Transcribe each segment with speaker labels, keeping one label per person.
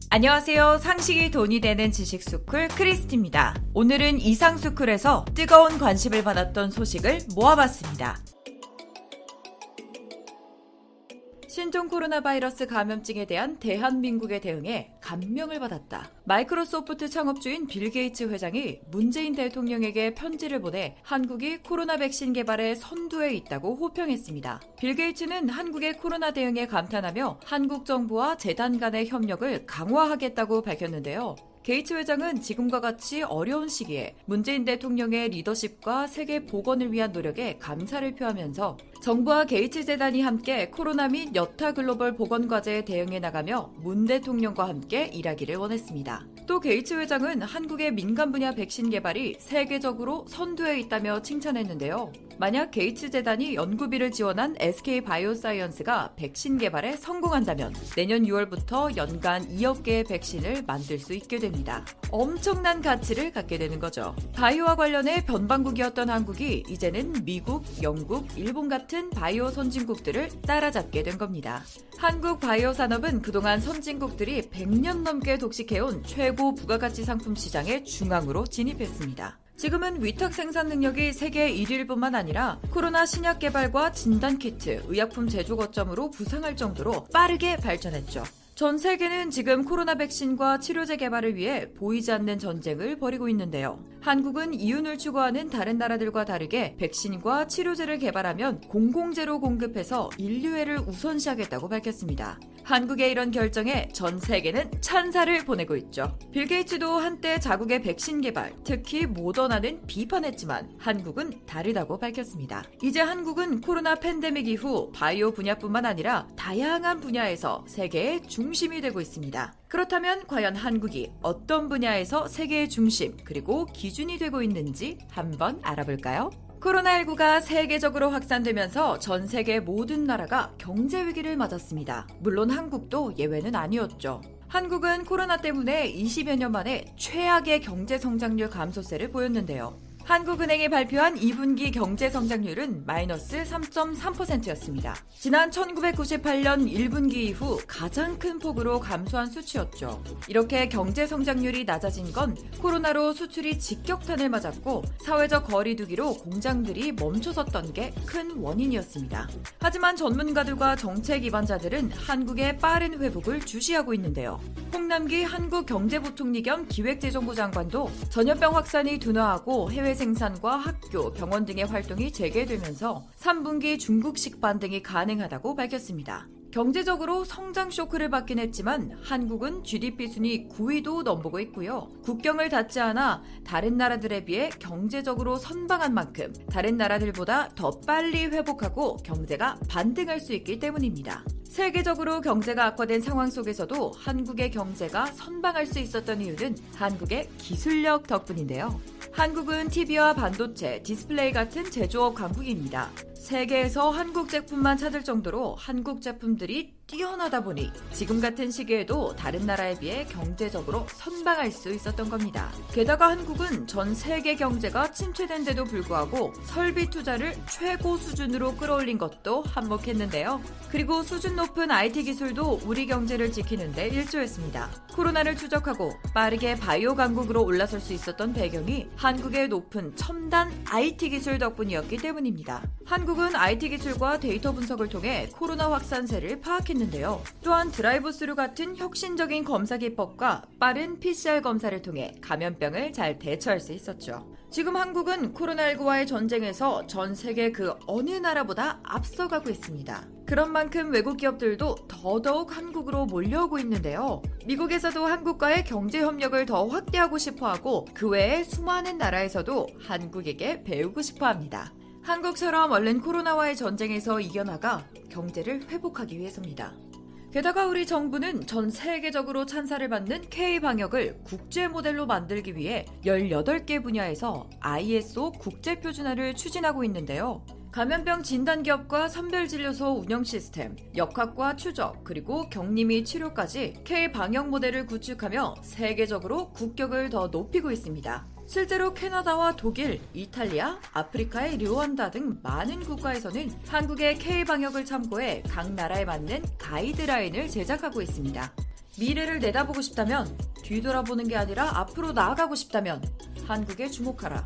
Speaker 1: 안녕하세요. 상식이 돈이 되는 지식스쿨 크리스티입니다. 오늘은 이상스쿨에서 뜨거운 관심을 받았던 소식을 모아봤습니다. 신종 코로나 바이러스 감염증에 대한 대한민국의 대응에 감명을 받았다. 마이크로소프트 창업주인 빌 게이츠 회장이 문재인 대통령에게 편지를 보내 한국이 코로나 백신 개발에 선두에 있다고 호평했습니다. 빌 게이츠는 한국의 코로나 대응에 감탄하며 한국 정부와 재단 간의 협력을 강화하겠다고 밝혔는데요. 게이츠 회장은 지금과 같이 어려운 시기에 문재인 대통령의 리더십과 세계 복원을 위한 노력에 감사를 표하면서 정부와 게이츠 재단이 함께 코로나 및 여타 글로벌 보건 과제에 대응해 나가며 문 대통령과 함께 일하기를 원했습니다. 또 게이츠 회장은 한국의 민간 분야 백신 개발이 세계적으로 선두에 있다며 칭찬했는데요. 만약 게이츠 재단이 연구비를 지원한 SK 바이오사이언스가 백신 개발에 성공한다면 내년 6월부터 연간 2억 개의 백신을 만들 수 있게 됩니다. 엄청난 가치를 갖게 되는 거죠. 바이오와 관련해 변방국이었던 한국이 이제는 미국, 영국, 일본 같은 바이오 선진국들을 따라잡게 된 겁니다. 한국 바이오 산업은 그동안 선진국들이 100년 넘게 독식해온 최고 부가가치 상품 시장의 중앙으로 진입했습니다. 지금은 위탁 생산 능력이 세계 1위일 뿐만 아니라 코로나 신약 개발과 진단키트, 의약품 제조 거점으로 부상할 정도로 빠르게 발전했죠. 전 세계는 지금 코로나 백신과 치료제 개발을 위해 보이지 않는 전쟁을 벌이고 있는데요. 한국은 이윤을 추구하는 다른 나라들과 다르게 백신과 치료제를 개발하면 공공재로 공급해서 인류애를 우선시하겠다고 밝혔습니다. 한국의 이런 결정에 전 세계는 찬사를 보내고 있죠. 빌 게이츠도 한때 자국의 백신 개발, 특히 모더나는 비판했지만 한국은 다르다고 밝혔습니다. 이제 한국은 코로나 팬데믹 이후 바이오 분야뿐만 아니라 다양한 분야에서 세계의 중심이 되고 있습니다. 그렇다면 과연 한국이 어떤 분야에서 세계의 중심 그리고 기준이 되고 있는지 한번 알아볼까요? 코로나19가 세계적으로 확산되면서 전 세계 모든 나라가 경제 위기를 맞았습니다. 물론 한국도 예외는 아니었죠. 한국은 코로나 때문에 20여 년 만에 최악의 경제 성장률 감소세를 보였는데요. 한국은행이 발표한 2분기 경제 성장률은 마이너스 3.3%였습니다. 지난 1998년 1분기 이후 가장 큰 폭으로 감소한 수치였죠. 이렇게 경제 성장률이 낮아진 건 코로나로 수출이 직격탄을 맞았고 사회적 거리두기로 공장들이 멈춰섰던 게 큰 원인이었습니다. 하지만 전문가들과 정책 기반자들은 한국의 빠른 회복을 주시하고 있는데요. 홍남기 한국경제부총리 겸 기획재정부 장관도 전염병 확산이 둔화하고 해외 생산과 학교, 병원 등의 활동이 재개되면서 3분기 중국식 반등이 가능하다고 밝혔습니다. 경제적으로 성장 쇼크를 받긴 했지만 한국은 GDP 순위 9위도 넘보고 있고요. 국경을 닫지 않아 다른 나라들에 비해 경제적으로 선방한 만큼 다른 나라들보다 더 빨리 회복하고 경제가 반등할 수 있기 때문입니다. 세계적으로 경제가 악화된 상황 속에서도 한국의 경제가 선방할 수 있었던 이유는 한국의 기술력 덕분인데요. 한국은 TV와 반도체, 디스플레이 같은 제조업 강국입니다. 세계에서 한국 제품만 찾을 정도로 한국 제품들이 뛰어나다 보니 지금 같은 시기에도 다른 나라에 비해 경제적으로 선방할 수 있었던 겁니다. 게다가 한국은 전 세계 경제가 침체된데도 불구하고 설비 투자를 최고 수준으로 끌어올린 것도 한몫했는데요. 그리고 수준 높은 IT 기술도 우리 경제를 지키는 데 일조했습니다. 코로나를 추적하고 빠르게 바이오 강국으로 올라설 수 있었던 배경이 한국의 높은 첨단 IT 기술 덕분이었기 때문입니다. 한국은 IT 기술과 데이터 분석을 통해 코로나 확산세를 파악했는데요. 또한 드라이브스루 같은 혁신적인 검사 기법과 빠른 PCR 검사를 통해 감염병을 잘 대처할 수 있었죠. 지금 한국은 코로나19와의 전쟁에서 전 세계 그 어느 나라보다 앞서가고 있습니다. 그런 만큼 외국 기업들도 더더욱 한국으로 몰려오고 있는데요. 미국에서도 한국과의 경제 협력을 더 확대하고 싶어하고 그 외에 수많은 나라에서도 한국에게 배우고 싶어합니다. 한국처럼 얼른 코로나와의 전쟁에서 이겨나가 경제를 회복하기 위해서입니다. 게다가 우리 정부는 전 세계적으로 찬사를 받는 K-방역을 국제 모델로 만들기 위해 18개 분야에서 ISO 국제표준화를 추진하고 있는데요. 감염병 진단기업과 선별진료소 운영 시스템, 역학과 추적, 그리고 격리 및 치료까지 K-방역 모델을 구축하며 세계적으로 국격을 더 높이고 있습니다. 실제로 캐나다와 독일, 이탈리아, 아프리카의 르완다 등 많은 국가에서는 한국의 K-방역을 참고해 각 나라에 맞는 가이드라인을 제작하고 있습니다. 미래를 내다보고 싶다면, 뒤돌아보는 게 아니라 앞으로 나아가고 싶다면 한국에 주목하라.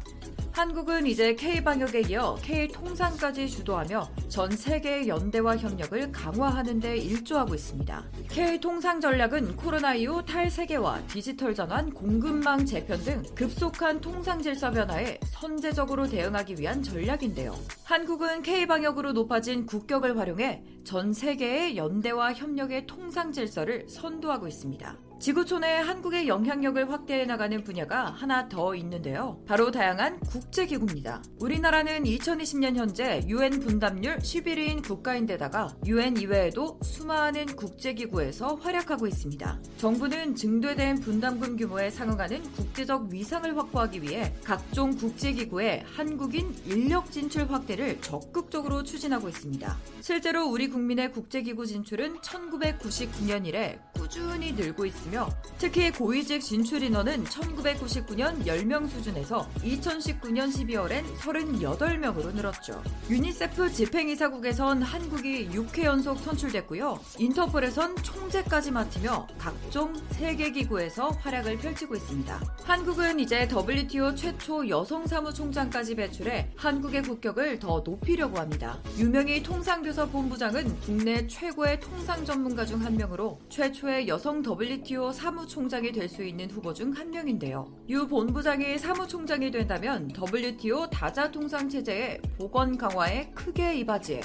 Speaker 1: 한국은 이제 K방역에 이어 K통상까지 주도하며 전 세계의 연대와 협력을 강화하는 데 일조하고 있습니다. K통상 전략은 코로나 이후 탈세계화, 디지털 전환, 공급망 재편 등 급속한 통상 질서 변화에 선제적으로 대응하기 위한 전략인데요. 한국은 K방역으로 높아진 국격을 활용해 전 세계의 연대와 협력의 통상 질서를 선도하고 있습니다. 지구촌에 한국의 영향력을 확대해 나가는 분야가 하나 더 있는데요. 바로 다양한 국제기구입니다. 우리나라는 2020년 현재 UN 분담률 11위인 국가인데다가 UN 이외에도 수많은 국제기구에서 활약하고 있습니다. 정부는 증대된 분담금 규모에 상응하는 국제적 위상을 확보하기 위해 각종 국제기구의 한국인 인력 진출 확대를 적극적으로 추진하고 있습니다. 실제로 우리 국민의 국제기구 진출은 1999년 이래 꾸준히 늘고 있습니다. 특히 고위직 진출 인원은 1999년 10명 수준에서 2019년 12월엔 38명으로 늘었죠. 유니세프 집행이사국에선 한국이 6회 연속 선출됐고요. 인터폴에선 총재까지 맡으며 각종 세계기구에서 활약을 펼치고 있습니다. 한국은 이제 WTO 최초 여성 사무총장까지 배출해 한국의 국격을 더 높이려고 합니다. 유명희 통상교섭 본부장은 국내 최고의 통상 전문가 중 한 명으로 최초의 여성 WTO 사무총장이 될 수 있는 후보 중 한 명인데요. 유 본부장이 사무총장이 된다면 WTO 다자통상 체제의 보건 강화에 크게 이바지해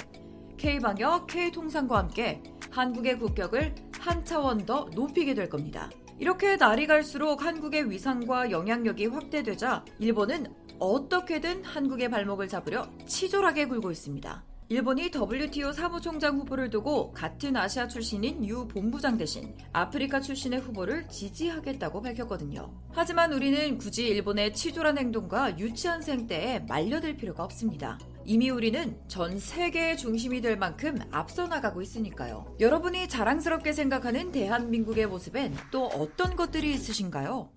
Speaker 1: K방역, K통상과 함께 한국의 국격을 한 차원 더 높이게 될 겁니다. 이렇게 날이 갈수록 한국의 위상과 영향력이 확대되자 일본은 어떻게든 한국의 발목을 잡으려 치졸하게 굴고 있습니다. 일본이 WTO 사무총장 후보를 두고 같은 아시아 출신인 유 본부장 대신 아프리카 출신의 후보를 지지하겠다고 밝혔거든요. 하지만 우리는 굳이 일본의 치졸한 행동과 유치한 생떼에 말려들 필요가 없습니다. 이미 우리는 전 세계의 중심이 될 만큼 앞서 나가고 있으니까요. 여러분이 자랑스럽게 생각하는 대한민국의 모습엔 또 어떤 것들이 있으신가요?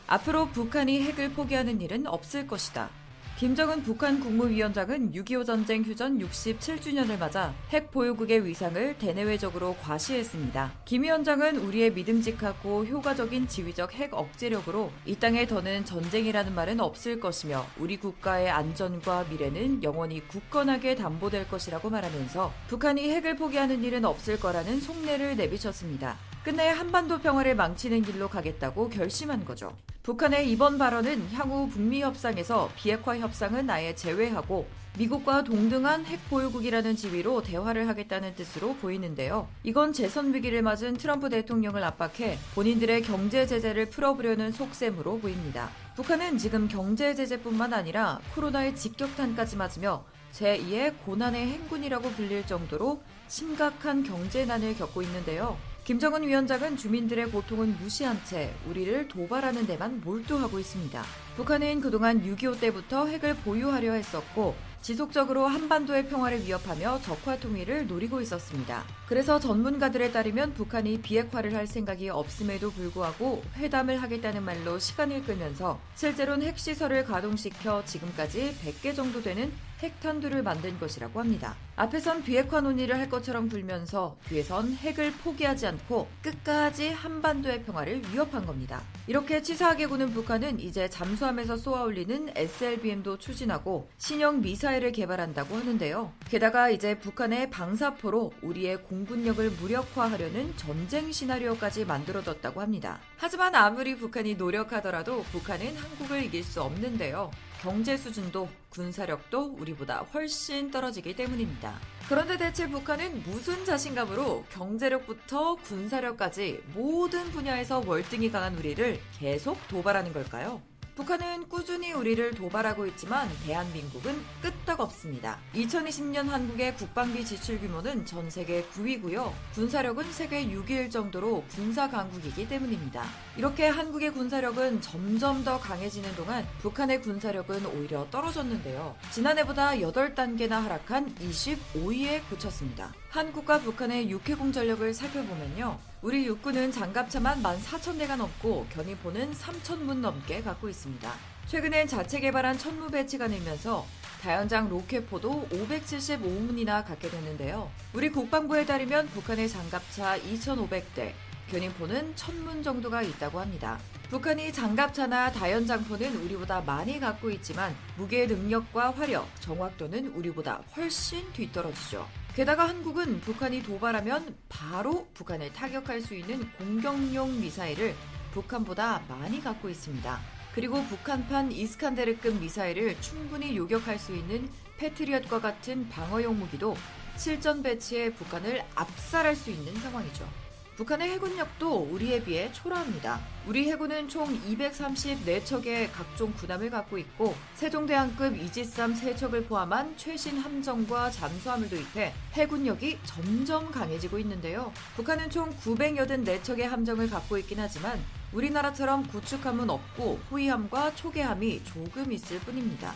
Speaker 1: 앞으로 북한이 핵을 포기하는 일은 없을 것이다. 김정은 북한 국무위원장은 6.25 전쟁 휴전 67주년을 맞아 핵 보유국의 위상을 대내외적으로 과시했습니다. 김 위원장은 우리의 믿음직하고 효과적인 지휘적 핵 억제력으로 이 땅에 더는 전쟁이라는 말은 없을 것이며 우리 국가의 안전과 미래는 영원히 굳건하게 담보될 것이라고 말하면서 북한이 핵을 포기하는 일은 없을 거라는 속내를 내비쳤습니다. 끝내 한반도 평화를 망치는 길로 가겠다고 결심한 거죠. 북한의 이번 발언은 향후 북미 협상에서 비핵화 협상은 아예 제외하고 미국과 동등한 핵 보유국이라는 지위로 대화를 하겠다는 뜻으로 보이는데요. 이건 재선 위기를 맞은 트럼프 대통령을 압박해 본인들의 경제 제재를 풀어보려는 속셈으로 보입니다. 북한은 지금 경제 제재뿐만 아니라 코로나의 직격탄까지 맞으며 제2의 고난의 행군이라고 불릴 정도로 심각한 경제난을 겪고 있는데요. 김정은 위원장은 주민들의 고통은 무시한 채 우리를 도발하는 데만 몰두하고 있습니다. 북한은 그동안 6.25 때부터 핵을 보유하려 했었고 지속적으로 한반도의 평화를 위협하며 적화 통일을 노리고 있었습니다. 그래서 전문가들에 따르면 북한이 비핵화를 할 생각이 없음에도 불구하고 회담을 하겠다는 말로 시간을 끌면서 실제로는 핵시설을 가동시켜 지금까지 100개 정도 되는 핵탄두를 만든 것이라고 합니다. 앞에선 비핵화 논의를 할 것처럼 굴면서 뒤에선 핵을 포기하지 않고 끝까지 한반도의 평화를 위협한 겁니다. 이렇게 치사하게 구는 북한은 이제 잠수함에서 쏘아올리는 SLBM도 추진하고 신형 미사일을 개발한다고 하는데요. 게다가 이제 북한의 방사포로 우리의 공군력을 무력화하려는 전쟁 시나리오까지 만들어뒀다고 합니다. 하지만 아무리 북한이 노력하더라도 북한은 한국을 이길 수 없는데요. 경제 수준도 군사력도 우리보다 훨씬 떨어지기 때문입니다. 그런데 대체 북한은 무슨 자신감으로 경제력부터 군사력까지 모든 분야에서 월등히 강한 우리를 계속 도발하는 걸까요? 북한은 꾸준히 우리를 도발하고 있지만 대한민국은 끄떡없습니다. 2020년 한국의 국방비 지출 규모는 전 세계 9위고요. 군사력은 세계 6위일 정도로 군사 강국이기 때문입니다. 이렇게 한국의 군사력은 점점 더 강해지는 동안 북한의 군사력은 오히려 떨어졌는데요. 지난해보다 8단계나 하락한 25위에 그쳤습니다. 한국과 북한의 육해공 전력을 살펴보면요. 우리 육군은 장갑차만 14,000대가 넘고 견인포는 3,000문 넘게 갖고 있습니다. 최근엔 자체 개발한 천무 배치가 늘면서 다연장 로켓포도 575문이나 갖게 됐는데요. 우리 국방부에 따르면 북한의 장갑차 2,500대, 견인포는 1,000문 정도가 있다고 합니다. 북한이 장갑차나 다연장포는 우리보다 많이 갖고 있지만 무기의 능력과 화력, 정확도는 우리보다 훨씬 뒤떨어지죠. 게다가 한국은 북한이 도발하면 바로 북한을 타격할 수 있는 공격용 미사일을 북한보다 많이 갖고 있습니다. 그리고 북한판 이스칸데르급 미사일을 충분히 요격할 수 있는 패트리엇과 같은 방어용 무기도 실전 배치에 북한을 압살할 수 있는 상황이죠. 북한의 해군력도 우리에 비해 초라합니다. 우리 해군은 총 234척의 각종 군함을 갖고 있고 세종대왕급 이지스함 3척을 포함한 최신 함정과 잠수함을 도입해 해군력이 점점 강해지고 있는데요. 북한은 총 984척의 함정을 갖고 있긴 하지만 우리나라처럼 구축함은 없고 호위함과 초계함이 조금 있을 뿐입니다.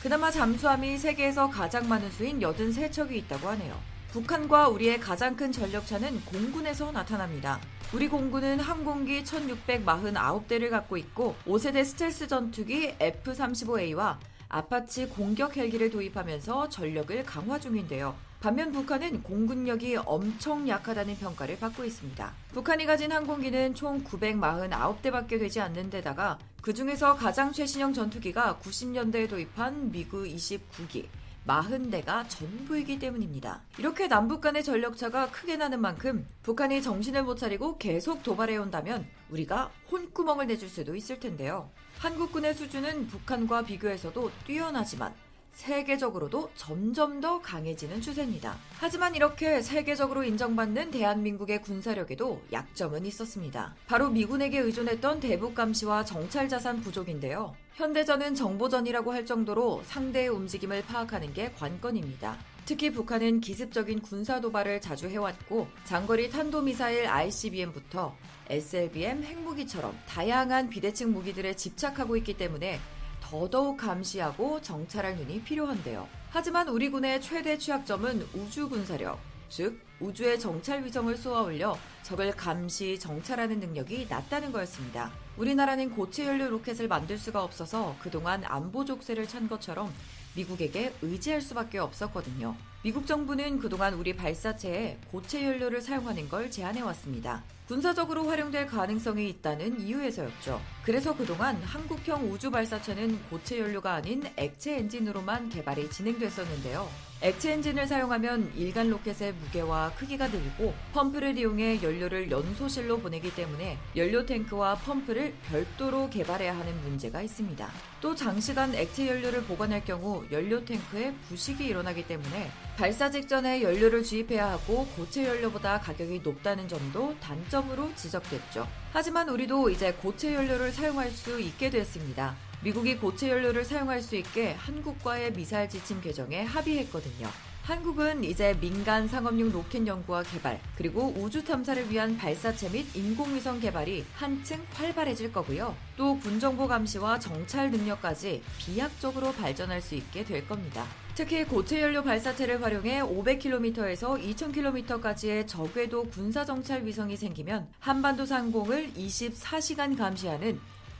Speaker 1: 그나마 잠수함이 세계에서 가장 많은 수인 83척이 있다고 하네요. 북한과 우리의 가장 큰 전력차는 공군에서 나타납니다. 우리 공군은 항공기 1649대를 갖고 있고 5세대 스텔스 전투기 F-35A와 아파치 공격 헬기를 도입하면서 전력을 강화 중인데요. 반면 북한은 공군력이 엄청 약하다는 평가를 받고 있습니다. 북한이 가진 항공기는 총 949대밖에 되지 않는 데다가 그중에서 가장 최신형 전투기가 90년대에 도입한 미그 29기, 40대가 전부이기 때문입니다. 이렇게 남북 간의 전력차가 크게 나는 만큼 북한이 정신을 못 차리고 계속 도발해온다면 우리가 혼구멍을 내줄 수도 있을 텐데요. 한국군의 수준은 북한과 비교해서도 뛰어나지만 세계적으로도 점점 더 강해지는 추세입니다. 하지만 이렇게 세계적으로 인정받는 대한민국의 군사력에도 약점은 있었습니다. 바로 미군에게 의존했던 대북 감시와 정찰 자산 부족인데요. 현대전은 정보전이라고 할 정도로 상대의 움직임을 파악하는 게 관건입니다. 특히 북한은 기습적인 군사 도발을 자주 해왔고 장거리 탄도미사일 ICBM부터 SLBM 핵무기처럼 다양한 비대칭 무기들에 집착하고 있기 때문에 더더욱 감시하고 정찰할 눈이 필요한데요. 하지만 우리 군의 최대 취약점은 우주 군사력, 즉 우주의 정찰 위성을 쏘아올려 적을 감시, 정찰하는 능력이 낮다는 거였습니다. 우리나라는 고체 연료 로켓을 만들 수가 없어서 그동안 안보 족쇄를 찬 것처럼 미국에게 의지할 수밖에 없었거든요. 미국 정부는 그동안 우리 발사체에 고체 연료를 사용하는 걸 제한해왔습니다. 군사적으로 활용될 가능성이 있다는 이유에서였죠. 그래서 그동안 한국형 우주 발사체는 고체 연료가 아닌 액체 엔진으로만 개발이 진행됐었는데요. 액체 엔진을 사용하면 일간 로켓의 무게와 크기가 늘고 펌프를 이용해 연료를 연소실로 보내기 때문에 연료 탱크와 펌프를 별도로 개발해야 하는 문제가 있습니다. 또 장시간 액체 연료를 보관할 경우 연료 탱크에 부식이 일어나기 때문에 발사 직전에 연료를 주입해야 하고 고체 연료보다 가격이 높다는 점도 단점으로 지적됐죠. 하지만 우리도 이제 고체 연료를 사용할 수 있게 됐습니다. 미국이 고체 연료를 사용할 수 있게 한국과의 미사일 지침 개정에 합의했거든요. 한국은 이제 민간 상업용 로켓 연구와 개발, 그리고 우주 탐사를 위한 발사체 및 인공위성 개발이 한층 활발해질 거고요. 또 군정보 감시와 정찰 능력까지 비약적으로 발전할 수 있게 될 겁니다. 특히 고체 연료 발사체를 활용해 500km에서 2000km까지의 저궤도 군사 정찰 위성이 생기면 한반도 상공을 24시간 감시하는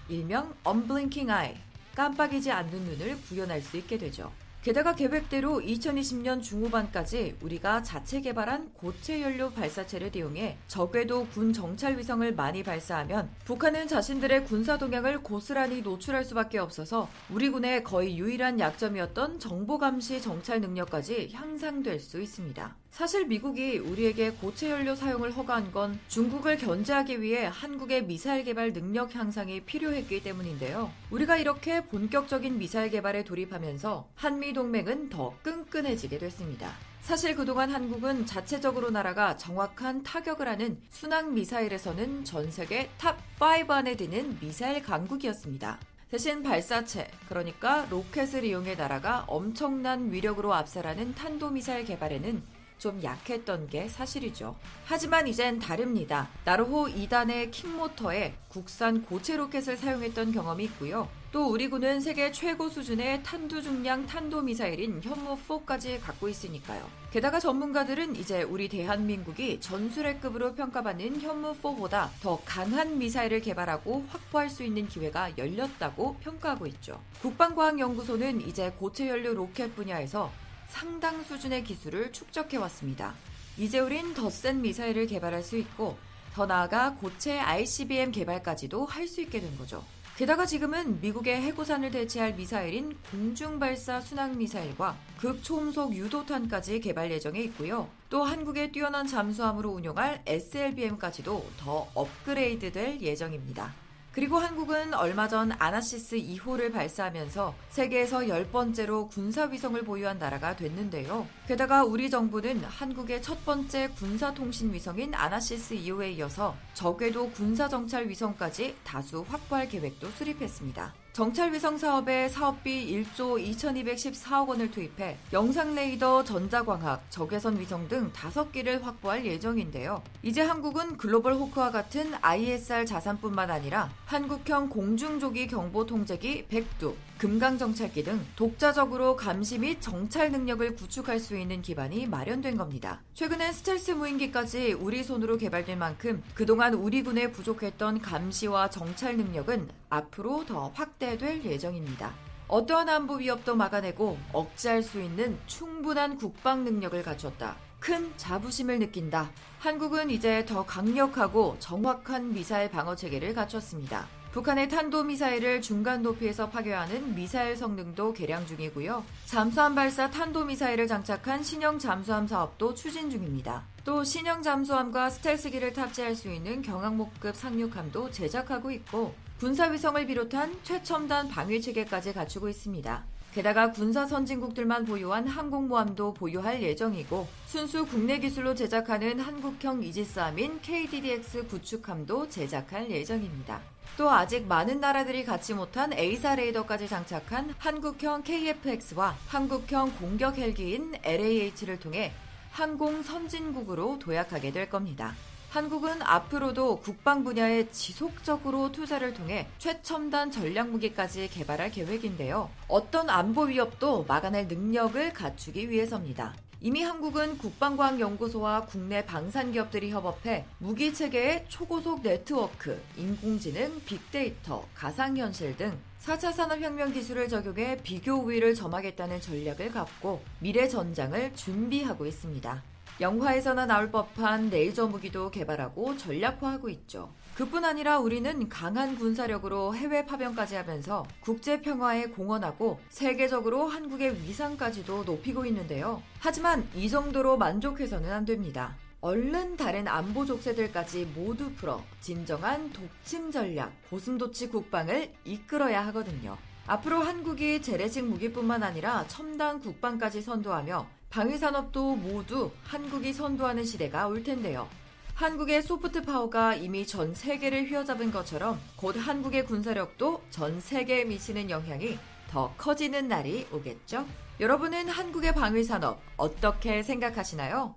Speaker 1: 일명 Unblinking Eye, 깜빡이지 않는 눈을 구현할 수 있게 되죠. 게다가 계획대로 2020년 중후반까지 우리가 자체 개발한 고체 연료 발사체를 이용해 저궤도 군 정찰 위성을 많이 발사하면 북한은 자신들의 군사 동향을 고스란히 노출할 수밖에 없어서 우리 군의 거의 유일한 약점이었던 정보 감시 정찰 능력까지 향상될 수 있습니다. 사실 미국이 우리에게 고체 연료 사용을 허가한 건 중국을 견제하기 위해 한국의 미사일 개발 능력 향상이 필요했기 때문인데요. 우리가 이렇게 본격적인 미사일 개발에 돌입하면서 한미 동맹은 더 끈끈해지게 됐습니다. 사실 그동안 한국은 자체적으로 나라가 정확한 타격을 하는 순항 미사일에서는 전 세계 탑5 안에 드는 미사일 강국이었습니다. 대신 발사체, 그러니까 로켓을 이용해 나라가 엄청난 위력으로 압살하는 탄도미사일 개발에는 좀 약했던 게 사실이죠. 하지만 이젠 다릅니다. 나로호 2단의 킥모터에 국산 고체 로켓을 사용했던 경험이 있고요. 또 우리 군은 세계 최고 수준의 탄두 중량 탄도미사일인 현무4까지 갖고 있으니까요. 게다가 전문가들은 이제 우리 대한민국이 전술핵급으로 평가받는 현무4보다 더 강한 미사일을 개발하고 확보할 수 있는 기회가 열렸다고 평가하고 있죠. 국방과학연구소는 이제 고체연료 로켓 분야에서 상당 수준의 기술을 축적해왔습니다. 이제 우린 더 센 미사일을 개발할 수 있고 더 나아가 고체 ICBM 개발까지도 할 수 있게 된 거죠. 게다가 지금은 미국의 해고산을 대체할 미사일인 공중발사 순항미사일과 극초음속 유도탄까지 개발 예정에 있고요. 또 한국의 뛰어난 잠수함으로 운용할 SLBM까지도 더 업그레이드될 예정입니다. 그리고 한국은 얼마 전 아나시스 2호를 발사하면서 세계에서 10번째로 군사위성을 보유한 나라가 됐는데요. 게다가 우리 정부는 한국의 첫 번째 군사통신위성인 아나시스 2호에 이어서 저궤도 군사정찰위성까지 다수 확보할 계획도 수립했습니다. 정찰위성 사업에 사업비 1조 2214억 원을 투입해 영상레이더, 전자광학, 적외선 위성 등 5기를 확보할 예정인데요. 이제 한국은 글로벌 호크와 같은 ISR 자산뿐만 아니라 한국형 공중조기 경보통제기 100두, 금강정찰기 등 독자적으로 감시 및 정찰 능력을 구축할 수 있는 기반이 마련된 겁니다. 최근엔 스텔스 무인기까지 우리 손으로 개발된 만큼 그동안 우리 군에 부족했던 감시와 정찰 능력은 앞으로 더 확대될 예정입니다. 어떠한 안보 위협도 막아내고 억제할 수 있는 충분한 국방 능력을 갖췄다. 큰 자부심을 느낀다. 한국은 이제 더 강력하고 정확한 미사일 방어 체계를 갖췄습니다. 북한의 탄도미사일을 중간 높이에서 파괴하는 미사일 성능도 개량 중이고요. 잠수함 발사 탄도미사일을 장착한 신형 잠수함 사업도 추진 중입니다. 또 신형 잠수함과 스텔스기를 탑재할 수 있는 경항모급 상륙함도 제작하고 있고 군사위성을 비롯한 최첨단 방위체계까지 갖추고 있습니다. 게다가 군사 선진국들만 보유한 항공모함도 보유할 예정이고 순수 국내 기술로 제작하는 한국형 이지스함인 KDDX 구축함도 제작할 예정입니다. 또 아직 많은 나라들이 갖지 못한 A사 레이더까지 장착한 한국형 KF-X와 한국형 공격 헬기인 LAH를 통해 항공 선진국으로 도약하게 될 겁니다. 한국은 앞으로도 국방 분야에 지속적으로 투자를 통해 최첨단 전략무기까지 개발할 계획인데요. 어떤 안보 위협도 막아낼 능력을 갖추기 위해서입니다. 이미 한국은 국방과학연구소와 국내 방산기업들이 협업해 무기체계의 초고속 네트워크, 인공지능, 빅데이터, 가상현실 등 4차 산업혁명 기술을 적용해 비교 우위를 점하겠다는 전략을 갖고 미래 전장을 준비하고 있습니다. 영화에서나 나올 법한 레이저 무기도 개발하고 전략화하고 있죠. 그뿐 아니라 우리는 강한 군사력으로 해외 파병까지 하면서 국제 평화에 공헌하고 세계적으로 한국의 위상까지도 높이고 있는데요. 하지만 이 정도로 만족해서는 안 됩니다. 얼른 다른 안보 족쇄들까지 모두 풀어 진정한 독침 전략, 고슴도치 국방을 이끌어야 하거든요. 앞으로 한국이 재래식 무기뿐만 아니라 첨단 국방까지 선도하며 방위산업도 모두 한국이 선도하는 시대가 올 텐데요. 한국의 소프트 파워가 이미 전 세계를 휘어잡은 것처럼 곧 한국의 군사력도 전 세계에 미치는 영향이 더 커지는 날이 오겠죠? 여러분은 한국의 방위산업 어떻게 생각하시나요?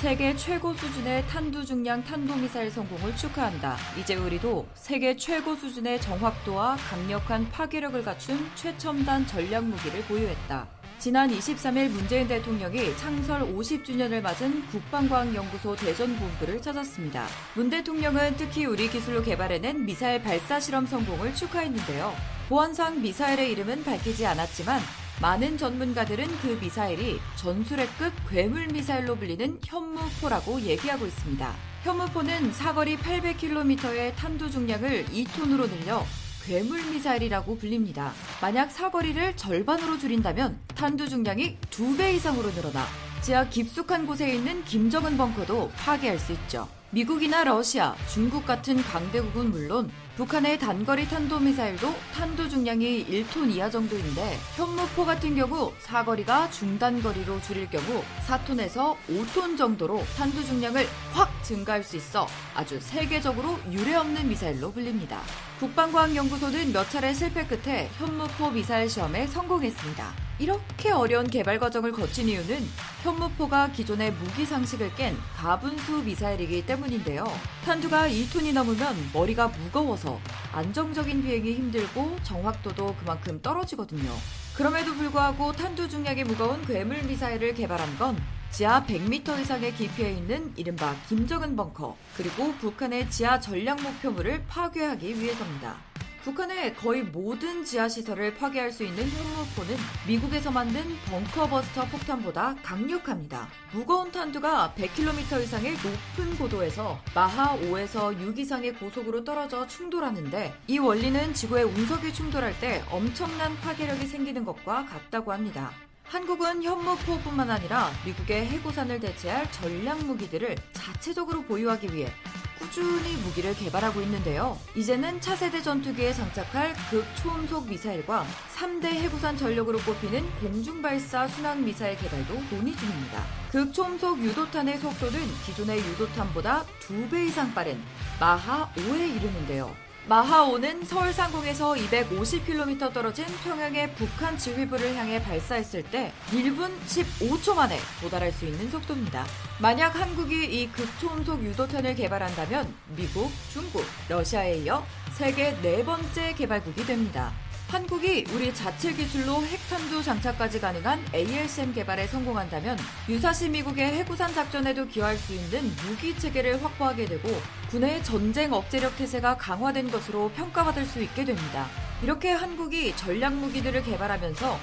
Speaker 1: 세계 최고 수준의 탄두 중량 탄도미사일 성공을 축하한다. 이제 우리도 세계 최고 수준의 정확도와 강력한 파괴력을 갖춘 최첨단 전략 무기를 보유했다. 지난 23일 문재인 대통령이 창설 50주년을 맞은 국방과학연구소 대전본부를 찾았습니다. 문 대통령은 특히 우리 기술로 개발해낸 미사일 발사 실험 성공을 축하했는데요. 보안상 미사일의 이름은 밝히지 않았지만 많은 전문가들은 그 미사일이 전술핵급 괴물 미사일로 불리는 현무4라고 얘기하고 있습니다. 현무4는 사거리 800km의 탄두 중량을 2톤으로 늘려 괴물 미사일이라고 불립니다. 만약 사거리를 절반으로 줄인다면 탄두 중량이 2배 이상으로 늘어나 지하 깊숙한 곳에 있는 김정은 벙커도 파괴할 수 있죠. 미국이나 러시아, 중국 같은 강대국은 물론 북한의 단거리 탄도미사일도 탄두 중량이 1톤 이하 정도인데 현무4 같은 경우 사거리가 중단거리로 줄일 경우 4톤에서 5톤 정도로 탄두 중량을 확 증가할 수 있어 아주 세계적으로 유례없는 미사일로 불립니다. 국방과학연구소는 몇 차례 실패 끝에 현무4 미사일 시험에 성공했습니다. 이렇게 어려운 개발 과정을 거친 이유는 현무포가 기존의 무기 상식을 깬 가분수 미사일이기 때문인데요. 탄두가 2톤이 넘으면 머리가 무거워서 안정적인 비행이 힘들고 정확도도 그만큼 떨어지거든요. 그럼에도 불구하고 탄두 중량이 무거운 괴물 미사일을 개발한 건 지하 100m 이상의 깊이에 있는 이른바 김정은 벙커, 그리고 북한의 지하 전략 목표물을 파괴하기 위해서입니다. 북한의 거의 모든 지하시설을 파괴할 수 있는 현무포는 미국에서 만든 벙커버스터 폭탄보다 강력합니다. 무거운 탄두가 100km 이상의 높은 고도에서 마하 5에서 6 이상의 고속으로 떨어져 충돌하는데, 이 원리는 지구의 운석이 충돌할 때 엄청난 파괴력이 생기는 것과 같다고 합니다. 한국은 현무포뿐만 아니라 미국의 해고산을 대체할 전략 무기들을 자체적으로 보유하기 위해 꾸준히 무기를 개발하고 있는데요. 이제는 차세대 전투기에 장착할 극초음속 미사일과 3대 해구산 전력으로 꼽히는 공중발사 순항 미사일 개발도 논의 중입니다. 극초음속 유도탄의 속도는 기존의 유도탄보다 2배 이상 빠른 마하 5에 이르는데요. 마하 5는 서울 상공에서 250km 떨어진 평양의 북한 지휘부를 향해 발사했을 때 1분 15초 만에 도달할 수 있는 속도입니다. 만약 한국이 이 극초음속 유도탄을 개발한다면 미국, 중국, 러시아에 이어 세계 4번째 개발국이 됩니다. 한국이 우리 자체 기술로 핵탄두 장착까지 가능한 ALCM 개발에 성공한다면 유사시 미국의 해구산 작전에도 기여할 수 있는 무기 체계를 확보하게 되고 군의 전쟁 억제력 태세가 강화된 것으로 평가받을 수 있게 됩니다. 이렇게 한국이 전략 무기들을 개발하면서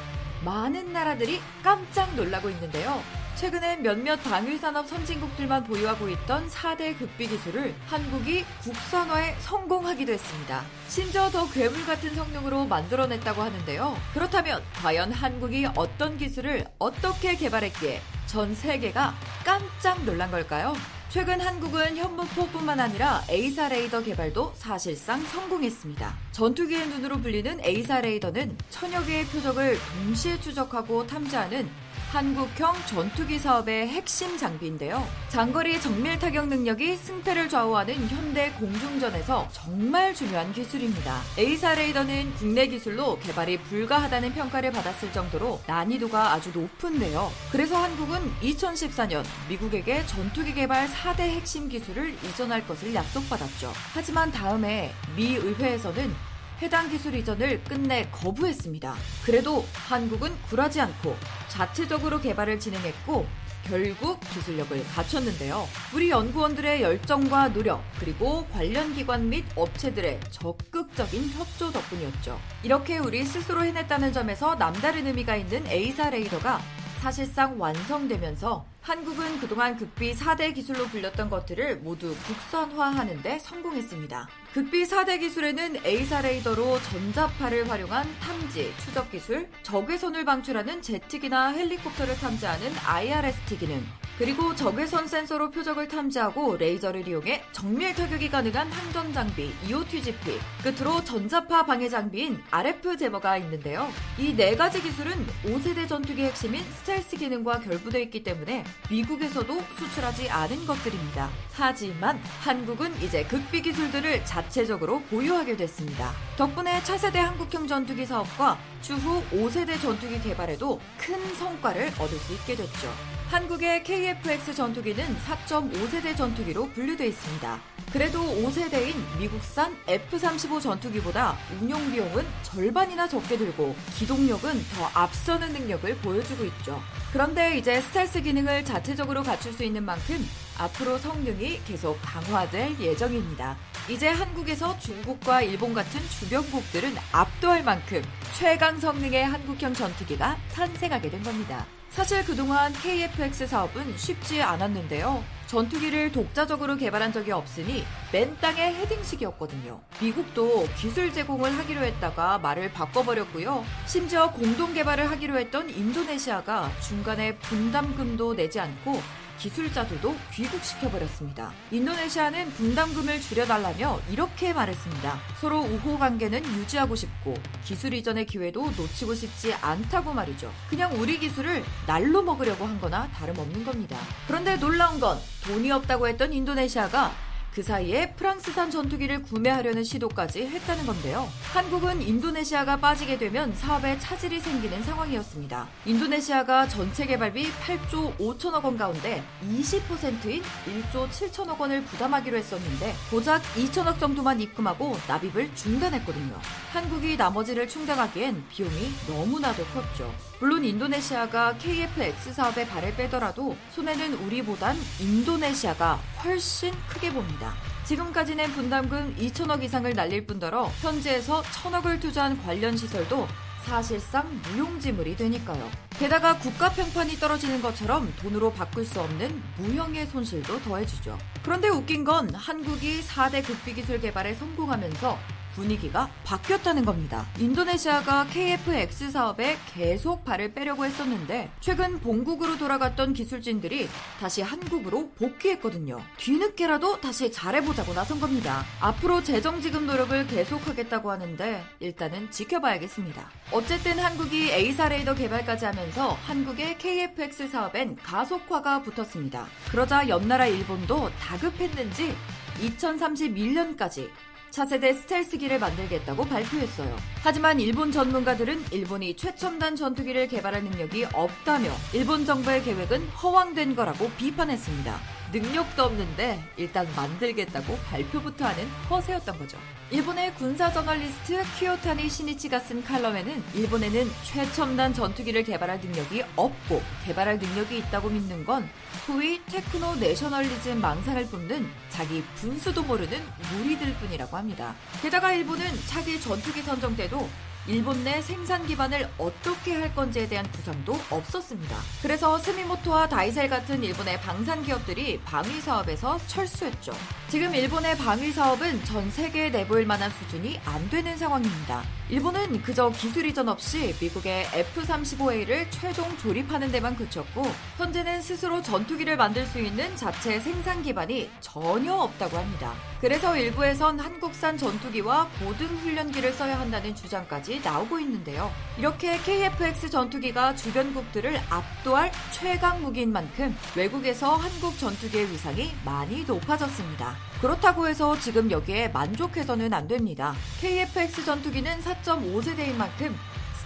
Speaker 1: 많은 나라들이 깜짝 놀라고 있는데요. 최근에 몇몇 방위산업 선진국들만 보유하고 있던 4대 극비 기술을 한국이 국산화에 성공하기도 했습니다. 심지어 더 괴물 같은 성능으로 만들어냈다고 하는데요. 그렇다면 과연 한국이 어떤 기술을 어떻게 개발했기에 전 세계가 깜짝 놀란 걸까요? 최근 한국은 현무포뿐만 아니라 에이사 레이더 개발도 사실상 성공했습니다. 전투기의 눈으로 불리는 에이사 레이더는 천여 개의 표적을 동시에 추적하고 탐지하는 한국형 전투기 사업의 핵심 장비인데요. 장거리 정밀 타격 능력이 승패를 좌우하는 현대 공중전에서 정말 중요한 기술입니다. 에이사 레이더는 국내 기술로 개발이 불가하다는 평가를 받았을 정도로 난이도가 아주 높은데요. 그래서 한국은 2014년 미국에게 전투기 개발 4대 핵심 기술을 이전할 것을 약속받았죠. 하지만 다음해 미 의회에서는 해당 기술 이전을 끝내 거부했습니다. 그래도 한국은 굴하지 않고 자체적으로 개발을 진행했고 결국 기술력을 갖췄는데요. 우리 연구원들의 열정과 노력, 그리고 관련 기관 및 업체들의 적극적인 협조 덕분이었죠. 이렇게 우리 스스로 해냈다는 점에서 남다른 의미가 있는 에이사 레이더가 사실상 완성되면서 한국은 그동안 극비 4대 기술로 불렸던 것들을 모두 국산화하는 데 성공했습니다. 극비 4대 기술에는 에이사 레이더로 전자파를 활용한 탐지, 추적 기술, 적외선을 방출하는 제트기나 헬리콥터를 탐지하는 IRST 기능, 그리고 적외선 센서로 표적을 탐지하고 레이저를 이용해 정밀 타격이 가능한 항전 장비 EOTGP, 끝으로 전자파 방해 장비인 RF 제머가 있는데요. 이 4가지 기술은 5세대 전투기 핵심인 스텔스 기능과 결부되어 있기 때문에 미국에서도 수출하지 않은 것들입니다. 하지만 한국은 이제 극비 기술들을 자체적으로 보유하게 됐습니다. 덕분에 차세대 한국형 전투기 사업과 추후 5세대 전투기 개발에도 큰 성과를 얻을 수 있게 됐죠. 한국의 KF-X 전투기는 4.5세대 전투기로 분류되어 있습니다. 그래도 5세대인 미국산 F-35 전투기보다 운용 비용은 절반이나 적게 들고 기동력은 더 앞서는 능력을 보여주고 있죠. 그런데 이제 스텔스 기능을 자체적으로 갖출 수 있는 만큼 앞으로 성능이 계속 강화될 예정입니다. 이제 한국에서 중국과 일본 같은 주변국들은 압도할 만큼 최강 성능의 한국형 전투기가 탄생하게 된 겁니다. 사실 그동안 KF-X 사업은 쉽지 않았는데요. 전투기를 독자적으로 개발한 적이 없으니 맨 땅에 헤딩식이었거든요. 미국도 기술 제공을 하기로 했다가 말을 바꿔버렸고요. 심지어 공동 개발을 하기로 했던 인도네시아가 중간에 분담금도 내지 않고 기술자들도 귀국시켜버렸습니다. 인도네시아는 분담금을 줄여달라며 이렇게 말했습니다. 서로 우호 관계는 유지하고 싶고 기술 이전의 기회도 놓치고 싶지 않다고 말이죠. 그냥 우리 기술을 날로 먹으려고 한 거나 다름없는 겁니다. 그런데 놀라운 건 돈이 없다고 했던 인도네시아가 그 사이에 프랑스산 전투기를 구매하려는 시도까지 했다는 건데요. 한국은 인도네시아가 빠지게 되면 사업에 차질이 생기는 상황이었습니다. 인도네시아가 전체 개발비 8조 5천억 원 가운데 20%인 1조 7천억 원을 부담하기로 했었는데 고작 2천억 정도만 입금하고 납입을 중단했거든요. 한국이 나머지를 충당하기엔 비용이 너무나도 컸죠. 물론 인도네시아가 KF-X 사업에 발을 빼더라도 손해는 우리보단 인도네시아가 훨씬 크게 봅니다. 지금까지 낸 분담금 2천억 이상을 날릴 뿐더러 현지에서 1천억을 투자한 관련 시설도 사실상 무용지물이 되니까요. 게다가 국가 평판이 떨어지는 것처럼 돈으로 바꿀 수 없는 무형의 손실도 더해주죠. 그런데 웃긴 건 한국이 4대 극비기술 개발에 성공하면서 분위기가 바뀌었다는 겁니다. 인도네시아가 KF-X 사업에 계속 발을 빼려고 했었는데 최근 본국으로 돌아갔던 기술진들이 다시 한국으로 복귀했거든요. 뒤늦게라도 다시 잘해보자고 나선 겁니다. 앞으로 재정 지급 노력을 계속하겠다고 하는데 일단은 지켜봐야겠습니다. 어쨌든 한국이 A사 레이더 개발까지 하면서 한국의 KF-X 사업엔 가속화가 붙었습니다. 그러자 옆나라 일본도 다급했는지 2031년까지 차세대 스텔스기를 만들겠다고 발표했어요. 하지만 일본 전문가들은 일본이 최첨단 전투기를 개발할 능력이 없다며 일본 정부의 계획은 허황된 거라고 비판했습니다. 능력도 없는데 일단 만들겠다고 발표부터 하는 허세였던 거죠. 일본의 군사 저널리스트 키요타니 시니치가 쓴 칼럼에는 일본에는 최첨단 전투기를 개발할 능력이 없고 개발할 능력이 있다고 믿는 건 소위 테크노 내셔널리즘 망상을 뿜는 자기 분수도 모르는 무리들 뿐이라고 합니다. 게다가 일본은 차기 전투기 선정 때도 일본 내 생산 기반을 어떻게 할 건지에 대한 구상도 없었습니다. 그래서 스미모토와 다이셀 같은 일본의 방산 기업들이 방위 사업에서 철수했죠. 지금 일본의 방위 사업은 전 세계에 내보일 만한 수준이 안 되는 상황입니다. 일본은 그저 기술 이전 없이 미국의 F-35A를 최종 조립하는 데만 그쳤고 현재는 스스로 전투기를 만들 수 있는 자체 생산 기반이 전혀 없다고 합니다. 그래서 일부에선 한국산 전투기와 고등 훈련기를 써야 한다는 주장까지 나오고 있는데요. 이렇게 KF-X 전투기가 주변국들을 압도할 최강 무기인 만큼 외국에서 한국 전투기의 위상이 많이 높아졌습니다. 그렇다고 해서 지금 여기에 만족해서는 안 됩니다. KF-X 전투기는 4.5세대인 만큼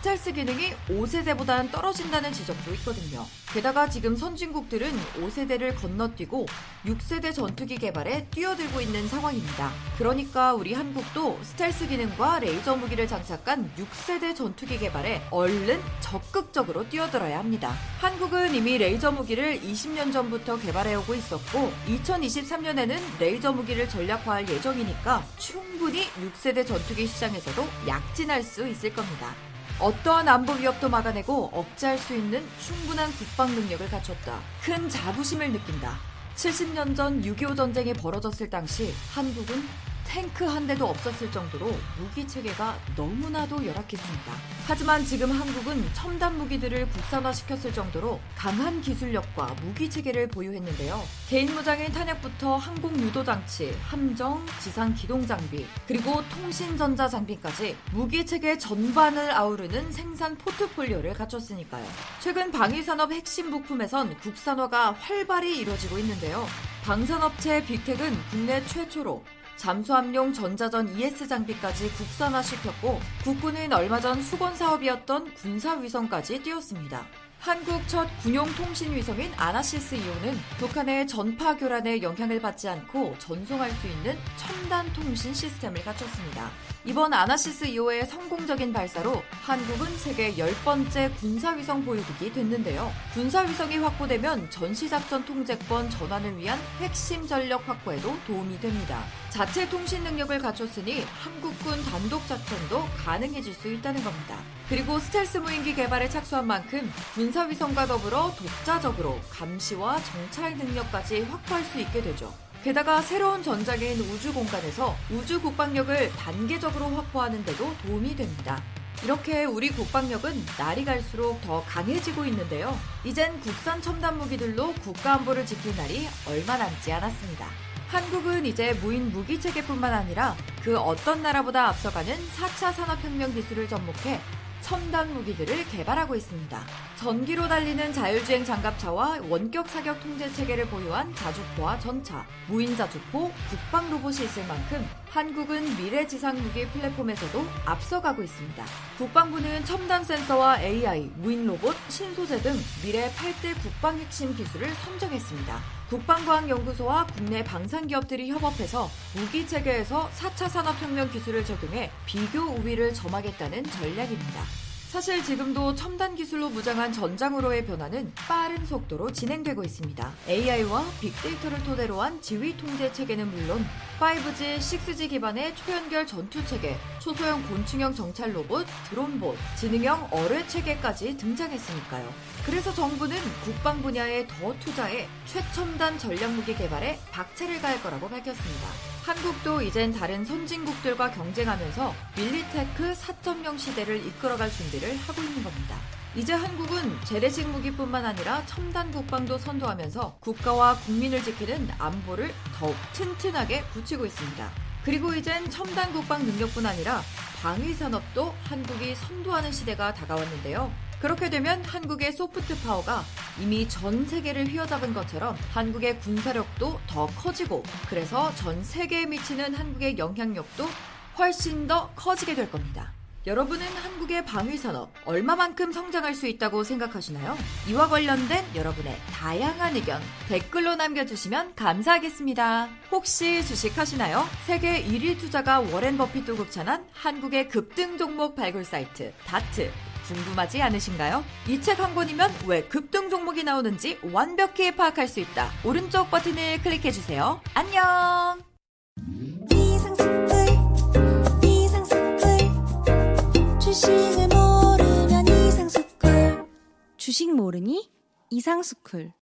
Speaker 1: 스텔스 기능이 5세대보다는 떨어진다는 지적도 있거든요. 게다가 지금 선진국들은 5세대를 건너뛰고 6세대 전투기 개발에 뛰어들고 있는 상황입니다. 그러니까 우리 한국도 스텔스 기능과 레이저 무기를 장착한 6세대 전투기 개발에 얼른 적극적으로 뛰어들어야 합니다. 한국은 이미 레이저 무기를 20년 전부터 개발해오고 있었고 2023년에는 레이저 무기를 전략화할 예정이니까 충분히 6세대 전투기 시장에서도 약진할 수 있을 겁니다. 어떠한 안보 위협도 막아내고 억제할 수 있는 충분한 국방 능력을 갖췄다. 큰 자부심을 느낀다. 70년 전 6.25 전쟁이 벌어졌을 당시 한국은 탱크 한 대도 없었을 정도로 무기 체계가 너무나도 열악했습니다. 하지만 지금 한국은 첨단 무기들을 국산화시켰을 정도로 강한 기술력과 무기 체계를 보유했는데요. 개인 무장인 탄약부터 항공 유도 장치, 함정, 지상 기동 장비, 그리고 통신 전자 장비까지 무기 체계 전반을 아우르는 생산 포트폴리오를 갖췄으니까요. 최근 방위 산업 핵심 부품에선 국산화가 활발히 이뤄지고 있는데요. 방산업체 빅텍은 국내 최초로 잠수함용 전자전 ES 장비까지 국산화시켰고 국군은 얼마 전 수건 사업이었던 군사위성까지 띄웠습니다. 한국 첫 군용 통신 위성인 아나시스 2호는 북한의 전파 교란에 영향을 받지 않고 전송할 수 있는 첨단 통신 시스템을 갖췄습니다. 이번 아나시스 2호의 성공적인 발사로 한국은 세계 10번째 군사위성 보유국이 됐는데요. 군사위성이 확보되면 전시작전 통제권 전환을 위한 핵심 전력 확보에도 도움이 됩니다. 자체 통신 능력을 갖췄으니 한국군 단독 작전도 가능해질 수 있다는 겁니다. 그리고 스텔스 무인기 개발에 착수한 만큼 군사위성과 더불어 독자적으로 감시와 정찰 능력까지 확보할 수 있게 되죠. 게다가 새로운 전장인 우주 공간에서 우주 국방력을 단계적으로 확보하는 데도 도움이 됩니다. 이렇게 우리 국방력은 날이 갈수록 더 강해지고 있는데요. 이젠 국산 첨단 무기들로 국가 안보를 지킬 날이 얼마 남지 않았습니다. 한국은 이제 무인 무기 체계뿐만 아니라 그 어떤 나라보다 앞서가는 4차 산업혁명 기술을 접목해 첨단 무기들을 개발하고 있습니다. 전기로 달리는 자율주행 장갑차와 원격 사격 통제 체계를 보유한 자주포와 전차, 무인 자주포, 국방 로봇이 있을 만큼 한국은 미래 지상 무기 플랫폼에서도 앞서가고 있습니다. 국방부는 첨단 센서와 AI, 무인 로봇, 신소재 등 미래 8대 국방 핵심 기술을 선정했습니다. 국방과학연구소와 국내 방산기업들이 협업해서 무기 체계에서 4차 산업혁명 기술을 적용해 비교 우위를 점하겠다는 전략입니다. 사실 지금도 첨단 기술로 무장한 전장으로의 변화는 빠른 속도로 진행되고 있습니다. AI와 빅데이터를 토대로 한 지휘 통제 체계는 물론 5G, 6G 기반의 초연결 전투 체계, 초소형 곤충형 정찰 로봇, 드론봇, 지능형 어뢰 체계까지 등장했으니까요. 그래서 정부는 국방 분야에 더 투자해 최첨단 전략무기 개발에 박차를 가할 거라고 밝혔습니다. 한국도 이젠 다른 선진국들과 경쟁하면서 밀리테크 4.0 시대를 이끌어갈 준비를 하고 있는 겁니다. 이제 한국은 재래식 무기뿐만 아니라 첨단 국방도 선도하면서 국가와 국민을 지키는 안보를 더욱 튼튼하게 굳히고 있습니다. 그리고 이젠 첨단 국방 능력뿐 아니라 방위 산업도 한국이 선도하는 시대가 다가왔는데요. 그렇게 되면 한국의 소프트 파워가 이미 전 세계를 휘어잡은 것처럼 한국의 군사력도 더 커지고 그래서 전 세계에 미치는 한국의 영향력도 훨씬 더 커지게 될 겁니다. 여러분은 한국의 방위산업 얼마만큼 성장할 수 있다고 생각하시나요? 이와 관련된 여러분의 다양한 의견 댓글로 남겨주시면 감사하겠습니다. 혹시 주식하시나요? 세계 1위 투자가 워렌 버핏도 극찬한 한국의 급등 종목 발굴 사이트 다트 궁금하지 않으신가요? 이 책 한 권이면 왜 급등 종목이 나오는지 완벽히 파악할 수 있다. 오른쪽 버튼을 클릭해주세요. 안녕!
Speaker 2: 주식을 모르면 이상스쿨. 주식 모르니? 이상스쿨.